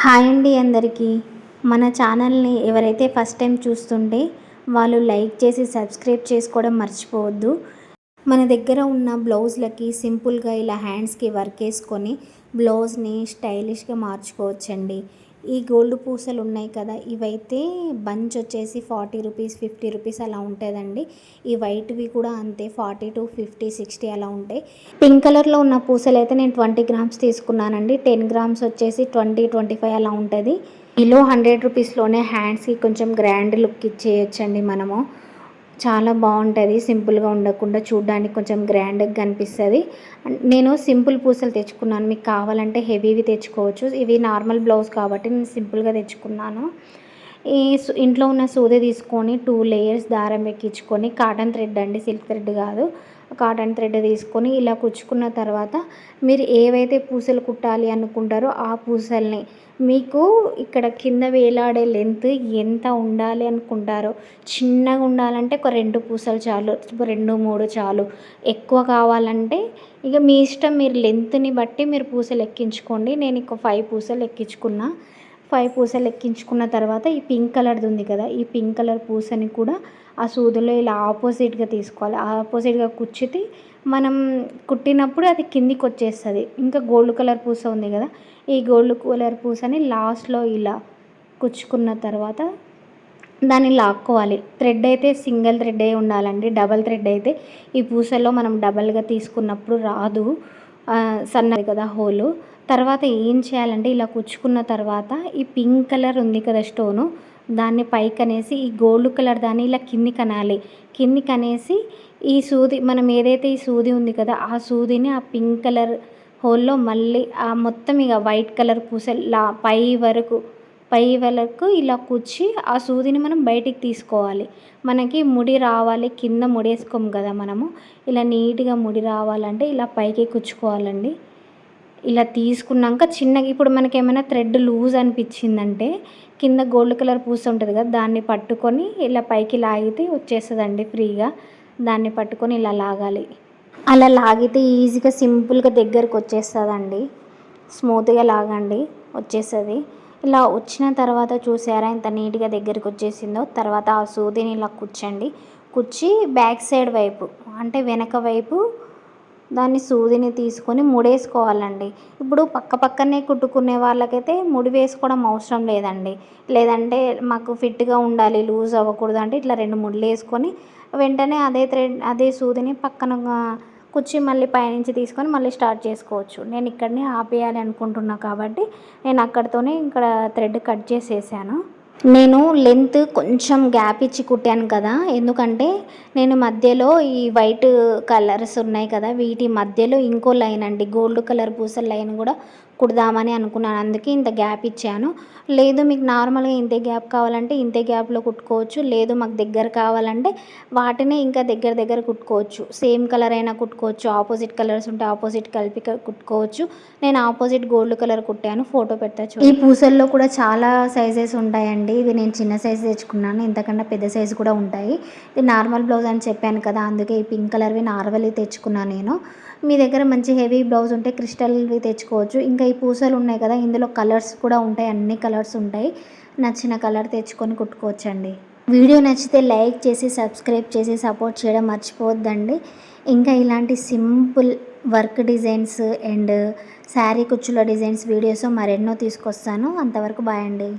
Hi అండి అందరికీ. మన ఛానల్ని ఎవరైతే ఫస్ట్ టైం చూస్తుంటే వాళ్ళు లైక్ చేసి సబ్స్క్రైబ్ చేసుకోవడం మర్చిపోవద్దు. మన దగ్గర ఉన్న బ్లౌజ్లకి సింపుల్గా ఇలా హ్యాండ్స్కి వర్క్ వేసుకొని బ్లౌజ్ని స్టైలిష్గా మార్చుకోవచ్చండి. ఈ గోల్డ్ పూసలు ఉన్నాయి కదా, ఇవైతే బంచ్ వచ్చేసి 40 రూపీస్ 50 రూపీస్ అలా ఉంటుందండి. ఈ వైట్వి కూడా అంతే 40 to 50 60 అలా ఉంటాయి. పింక్ కలర్లో ఉన్న పూసలు అయితే నేను 20 గ్రామ్స్ తీసుకున్నానండి. 10 గ్రామ్స్ వచ్చేసి 20-25 అలా ఉంటుంది. కిలో 100 రూపీస్లోనే హ్యాండ్స్కి కొంచెం గ్రాండ్ లుక్ ఇచ్చేయచ్చండి. మనము చాలా బాగుంటుంది, సింపుల్గా ఉండకుండా చూడడానికి కొంచెం గ్రాండ్గా కనిపిస్తుంది. నేను సింపుల్ పూసలు తెచ్చుకున్నాను, మీకు కావాలంటే హెవీవి తెచ్చుకోవచ్చు. ఇవి నార్మల్ బ్లౌజ్ కాబట్టి నేను సింపుల్గా తెచ్చుకున్నాను. ఈ ఇంట్లో ఉన్న సూది తీసుకొని 2 లేయర్స్ దారం ఎక్కించుకొని, కాటన్ థ్రెడ్ అండి, సిల్క్ థ్రెడ్ కాదు, కాటన్ థ్రెడ్ తీసుకొని ఇలా కుచ్చుకున్న తర్వాత మీరు ఏవైతే పూసలు కుట్టాలి అనుకుంటారో ఆ పూసల్ని మీకు ఇక్కడ కింద వేలాడే లెంత్ ఎంత ఉండాలి అనుకుంటారో, చిన్నగా ఉండాలంటే ఒక 2 పూసలు చాలు, 2-3 చాలు. ఎక్కువ కావాలంటే ఇక మీ ఇష్టం, మీరు లెంత్ని బట్టి మీరు పూసలు ఎక్కించుకోండి. నేను ఇక 5 పూసలు ఎక్కించుకున్నా. 5 పూసలు ఎక్కించుకున్న తర్వాత ఈ పింక్ కలర్ది ఉంది కదా, ఈ పింక్ కలర్ పూసని కూడా ఆ సూదిలో ఇలా ఆపోజిట్గా తీసుకోవాలి. ఆపోజిట్గా కుచ్చితే మనం కుట్టినప్పుడు అది కిందికి వచ్చేస్తుంది. ఇంకా గోల్డ్ కలర్ పూస ఉంది కదా, ఈ గోల్డ్ కలర్ పూసని లాస్ట్లో ఇలా కుచ్చుకున్న తర్వాత దాన్ని లాక్కోవాలి. థ్రెడ్ అయితే సింగిల్ థ్రెడ్డే ఉండాలండి. డబల్ థ్రెడ్ అయితే ఈ పూసల్లో మనం డబల్గా తీసుకున్నప్పుడు రాదు, సన్నది కదా హోలు. తర్వాత ఏం చేయాలంటే ఇలా కుచ్చుకున్న తర్వాత ఈ పింక్ కలర్ ఉంది కదా స్టోను, దాన్ని పైకి అనేసి ఈ గోల్డ్ కలర్ దాన్ని ఇలా కిందికి అనాలి. కిందికి అనేసి ఈ సూది, మనం ఏదైతే ఈ సూది ఉంది కదా ఆ సూదిని ఆ పింక్ కలర్ హోల్లో మళ్ళీ ఆ మొత్తం ఇక వైట్ కలర్ పూసలు పై వరకు ఇలా కుచ్చి ఆ సూదిని మనం బయటికి తీసుకోవాలి. మనకి ముడి రావాలి, కింద ముడేసుకోము కదా మనము, ఇలా నీట్గా ముడి రావాలంటే ఇలా పైకి కుచ్చుకోవాలండి. ఇలా తీసుకున్నాక చిన్నగా ఇప్పుడు మనకి ఏమైనా థ్రెడ్ లూజ్ అనిపించిందంటే కింద గోల్డ్ కలర్ పూస ఉంటుంది కదా, దాన్ని పట్టుకొని ఇలా పైకి లాగితే వచ్చేస్తుందండి ఫ్రీగా. దాన్ని పట్టుకొని ఇలా లాగాలి. అలా లాగితే ఈజీగా సింపుల్గా దగ్గరకు వచ్చేస్తుందండి. స్మూత్గా లాగండి, వచ్చేస్తుంది. ఇలా వచ్చిన తర్వాత చూసారా ఎంత నీట్గా దగ్గరికి వచ్చేసిందో. తర్వాత ఆ సూదిని ఇలా కుచ్చండి. కుచ్చి బ్యాక్ సైడ్ వైపు అంటే వెనక వైపు దాన్ని సూదిని తీసుకొని ముడేసుకోవాలండి. ఇప్పుడు పక్కనే కుట్టుకునే వాళ్ళకైతే ముడి వేసుకోవడం అవసరం లేదండి. లేదంటే మాకు ఫిట్గా ఉండాలి, లూజ్ అవ్వకూడదు అంటే ఇట్లా 2 ముడులు వేసుకొని వెంటనే అదే సూదిని పక్కన కుచ్చి మళ్ళీ పైనుంచి తీసుకొని మళ్ళీ స్టార్ట్ చేసుకోవచ్చు. నేను ఇక్కడనే ఆపేయాలి అనుకుంటున్నా కాబట్టి నేను అక్కడితోనే ఇక్కడ థ్రెడ్ కట్ చేసేసాను. నేను లెంత్ కొంచెం గ్యాప్ ఇచ్చి కుట్టాను కదా, ఎందుకంటే నేను మధ్యలో ఈ వైట్ కలర్స్ ఉన్నాయి కదా వీటి మధ్యలో ఇంకో లైన్ అండి, గోల్డ్ కలర్ పూసల లైన్ కూడా కుడదామని అనుకున్నాను. అందుకే ఇంత గ్యాప్ ఇచ్చాను. లేదు మీకు నార్మల్గా ఇంతే గ్యాప్ కావాలంటే ఇంతే గ్యాప్లో కుట్టుకోవచ్చు. లేదు మాకు దగ్గర కావాలంటే వాటినే ఇంకా దగ్గర కుట్టుకోవచ్చు. సేమ్ కలర్ అయినా కుట్టుకోవచ్చు, ఆపోజిట్ కలర్స్ ఉంటే ఆపోజిట్ కలిపి కుట్టుకోవచ్చు. నేను ఆపోజిట్ గోల్డ్ కలర్ కుట్టాను, ఫోటో పెట్టచ్చు. ఈ పూసల్లో కూడా చాలా సైజెస్ ఉంటాయండి. ఇది నేను చిన్న సైజు తెచ్చుకున్నాను, ఇంతకన్నా పెద్ద సైజు కూడా ఉంటాయి. ఇది నార్మల్ బ్లౌజ్ అని చెప్పాను కదా, అందుకే ఈ పింక్ కలర్వి నార్మల్వి తెచ్చుకున్నాను నేను. మీ దగ్గర మంచి హెవీ బ్లౌజ్ ఉంటే క్రిస్టల్వి తెచ్చుకోవచ్చు. ఇంకా ఈ పూసలు ఉన్నాయి కదా, ఇందులో కలర్స్ కూడా ఉంటాయి, అన్ని కలర్స్ ఉంటాయి. నచ్చిన కలర్ తెచ్చుకొని కుట్టుకోవచ్చండి. వీడియో నచ్చితే లైక్ చేసి సబ్స్క్రైబ్ చేసి సపోర్ట్ చేయడం మర్చిపోవద్దండి. ఇంకా ఇలాంటి simple work designs and sari కుచ్చుల డిజైన్స్ వీడియోస్ మరెన్నో తీసుకొస్తాను. అంతవరకు బాయ్ అండి.